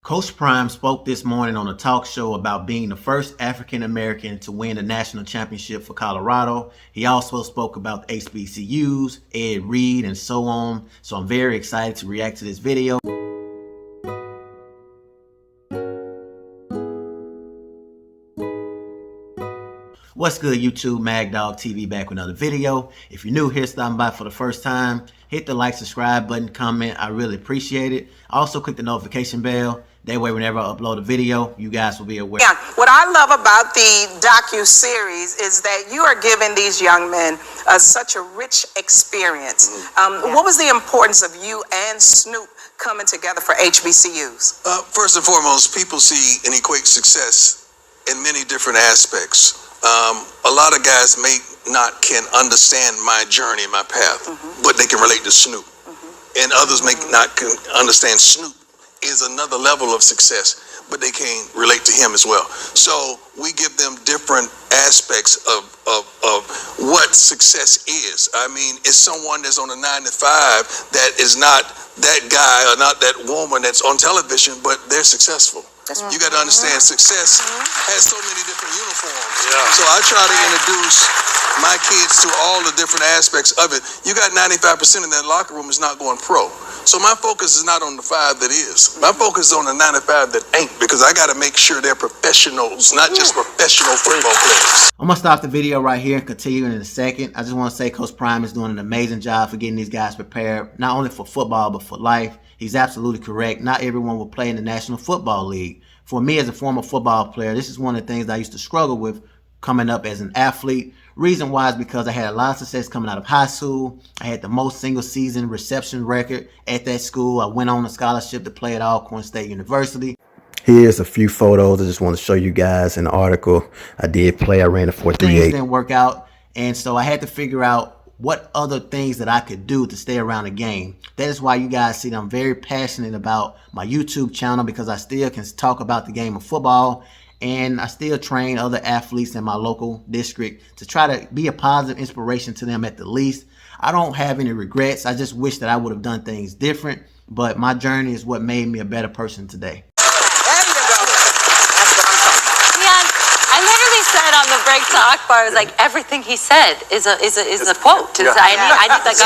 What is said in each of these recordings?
Coach Prime spoke this morning on a talk show about being the first African American to win the national championship for Colorado. He also spoke about the HBCUs, Ed Reed, and so on. So I'm very excited to react to this video. What's good, YouTube? Mag Dog TV back with another video. If you're new here, stopping by for the first time, hit the like, subscribe button, comment. I really appreciate it. Also, click the notification bell. That way, whenever I upload a video, you guys will be aware. Yeah, what I love about the docu-series is that you are giving these young men such a rich experience. What was the importance of you and Snoop coming together for HBCUs? First and foremost, people see and equate success in many different aspects. A lot of guys can understand my journey, my path, but they can relate to Snoop. And others may not understand Snoop is another level of success, but they can't relate to him as well. So we give them different aspects of what success is. I mean, it's someone that's on a 9 to 5 that is not that guy or not that woman that's on television, but they're successful. You got to understand, success has so many different uniforms. So I try to introduce my kids to all the different aspects of it. You got 95% in that locker room is not going pro. So my focus is not on the 5 that is. My focus is on the 95 that ain't, because I got to make sure they're professionals, not just professional football players. I'm going to stop the video right here and continue in a second. I just want to say Coach Prime is doing an amazing job for getting these guys prepared, not only for football, but for life. He's absolutely correct. Not everyone will play in the National Football League. For me as a former football player, this is one of the things that I used to struggle with coming up as an athlete. Reason why is because I had a lot of success coming out of high school. I had the most single season reception record at that school. I went on a scholarship to play at Alcorn State University. Here's a few photos. I just want to show you guys an article I did play. I ran a 4.38. Things didn't work out, and so I had to figure out what other things that I could do to stay around the game. That is why you guys see that I'm very passionate about my YouTube channel, because I still can talk about the game of football, and I still train other athletes in my local district to try to be a positive inspiration to them at the least. I don't have any regrets. I just wish that I would have done things different, but my journey is what made me a better person today. I literally said on the break to Akbar, I was like, everything he said is a quote. I need like a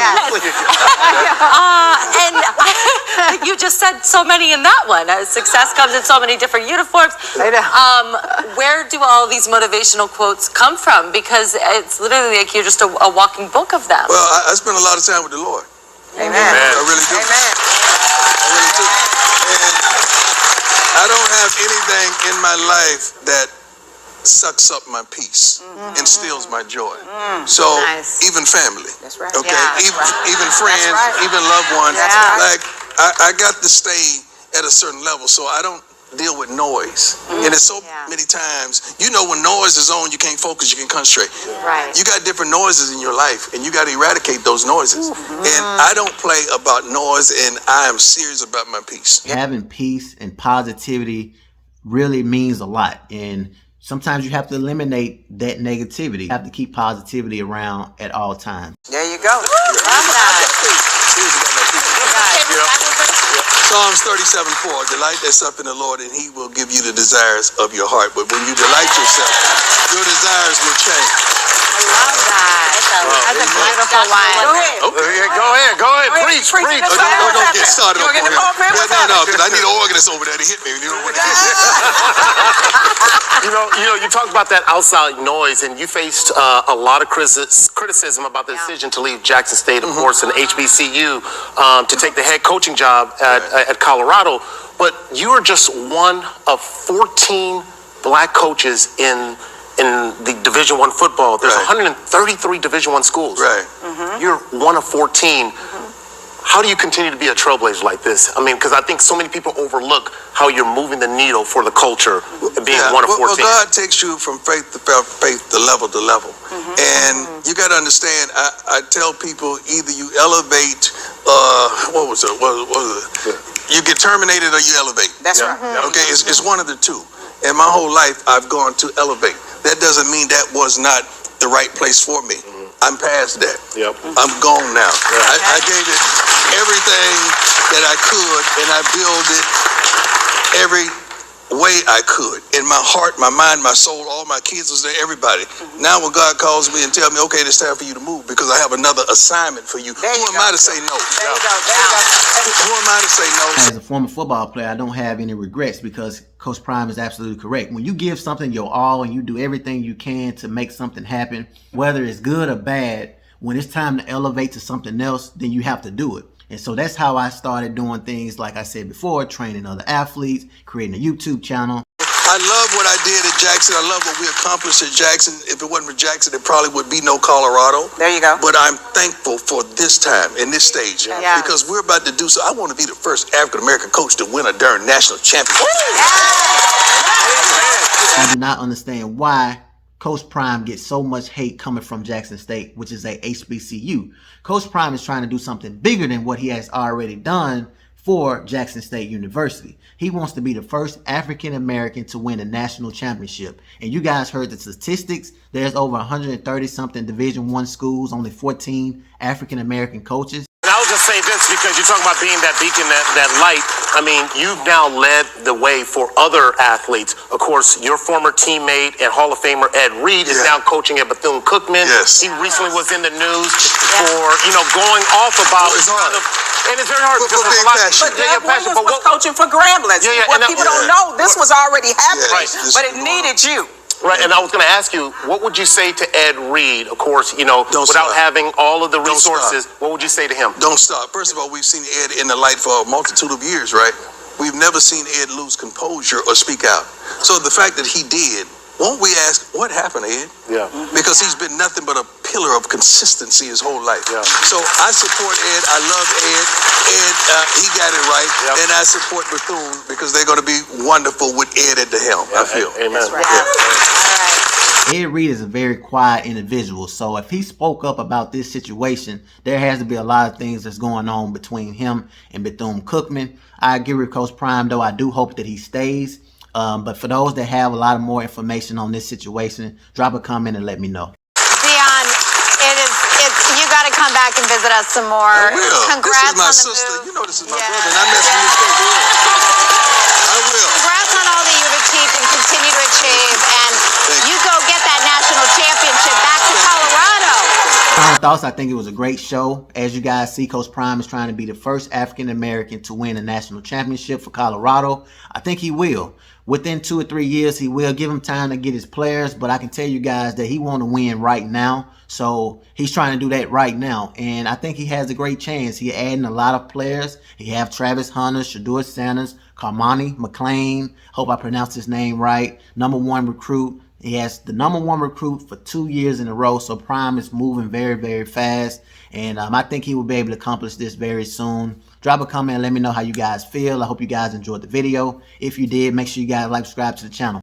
and you just said so many in that one. Success comes in so many different uniforms. Where do all these motivational quotes come from? Because it's literally like you're just a walking book of them. Well, I spend a lot of time with the Lord. Amen. I really do. Amen. I really do. And I don't have anything in my life that sucks up my peace and steals my joy. So even family, okay, even friends, even loved ones, like I got to stay at a certain level, so I don't deal with noise. And it's so many times, when noise is on, you can't focus, you can't concentrate. You got different noises in your life, and you got to eradicate those noises. And I don't play about noise, and I am serious about my peace. Having peace and positivity really means a lot, and sometimes you have to eliminate that negativity. You have to keep positivity around at all times. There you go. Psalms 37:4, delight thyself in the Lord, and he will give you the desires of your heart. But when you delight yourself, your desires will change. I love that. That's a beautiful line. Go ahead. Preach. Don't get started. You want to get the poem? No, because I need an organist over there to hit me. You talked about that outside noise, and you faced a lot of criticism about the decision to leave Jackson State, of course, and HBCU to take the head coaching job at Colorado. But you are just one of 14 black coaches in the Division I football. There's 133 Division I schools. You're one of 14. How do you continue to be a trailblazer like this? I mean, because I think so many people overlook how you're moving the needle for the culture, being one of 14. Well, God takes you from faith to faith to level. And you got to understand, I tell people, either you elevate, what was it? You get terminated or you elevate. That's right. Okay, it's one of the two. And my whole life, I've gone to elevate. That doesn't mean that was not the right place for me. I'm past that. I'm gone now. I gave it everything that I could, and I built it every way I could. In my heart, my mind, my soul, all my kids was there, everybody. Now when God calls me and tell me, okay, it's time for you to move because I have another assignment for you. Who am I to say no? There you go. There you go. Who am I to say no? As a former football player, I don't have any regrets because Coach Prime is absolutely correct. When you give something your all and you do everything you can to make something happen, whether it's good or bad, when it's time to elevate to something else, then you have to do it. And so that's how I started doing things, like I said before, training other athletes, creating a YouTube channel. I love what I did at Jackson. I love what we accomplished at Jackson. If it wasn't for Jackson, there probably would be no Colorado. There you go. But I'm thankful for this time and this stage because we're about to do so. I want to be the first African-American coach to win a darn national championship. I do not understand why Coach Prime gets so much hate coming from Jackson State, which is a HBCU. Coach Prime is trying to do something bigger than what he has already done for Jackson State University. He wants to be the first African American to win a national championship. And you guys heard the statistics. There's over 130 something Division I schools, only 14 African American coaches. And I'll just say this because you're talking about being that beacon, that light. I mean, you've now led the way for other athletes. Of course, your former teammate and Hall of Famer Ed Reed is now coaching at Bethune-Cookman. Yes. He recently was in the news for, going off about It's hard. and it's very hard because For there's a being lot. passionate. But Ed Williams was coaching for Grambling. Yeah, What and people don't know, this was already happening, Right. but it needed you. Right, and I was going to ask you, what would you say to Ed Reed? Of course, without stop. having all of the Don't resources, what would you say to him? Don't stop. First of all, we've seen Ed in the light for a multitude of years, right? We've never seen Ed lose composure or speak out. So the fact that he did, won't we ask, what happened, Ed? Yeah. Because he's been nothing but a pillar of consistency his whole life. Yeah. So I support Ed. I love Ed. Ed, he got it right. Yep. And I support Bethune because they're going to be wonderful with Ed at the helm, I feel. Amen. Ed Reed is a very quiet individual, so if he spoke up about this situation, there has to be a lot of things that's going on between him and Bethune-Cookman. I agree with Coach Prime, though. I do hope that he stays. But for those that have a lot of more information on this situation, drop a comment and let me know. Deion, you got to come back and visit us some more. I will. Congrats This is my on the sister. move. You know this is my Yeah. brother, and I met him in state world. I will. Congrats on all that you've achieved and continue to achieve. And you go get that national championship back to Colorado. Final thoughts, I think it was a great show. As you guys see, Coach Prime is trying to be the first African American to win a national championship for Colorado. I think he will. Within 2 or 3 years, he will. Give him time to get his players, but I can tell you guys that he want to win right now. So he's trying to do that right now, and I think he has a great chance. He's adding a lot of players. He have Travis Hunter, Shador Sanders, Carmani McLean. Hope I pronounced his name right. #1 recruit. He has the #1 recruit for 2 years in a row. So Prime is moving very, very fast, and I think he will be able to accomplish this very soon. Drop a comment and let me know how you guys feel. I hope you guys enjoyed the video. If you did, make sure you guys like, subscribe to the channel.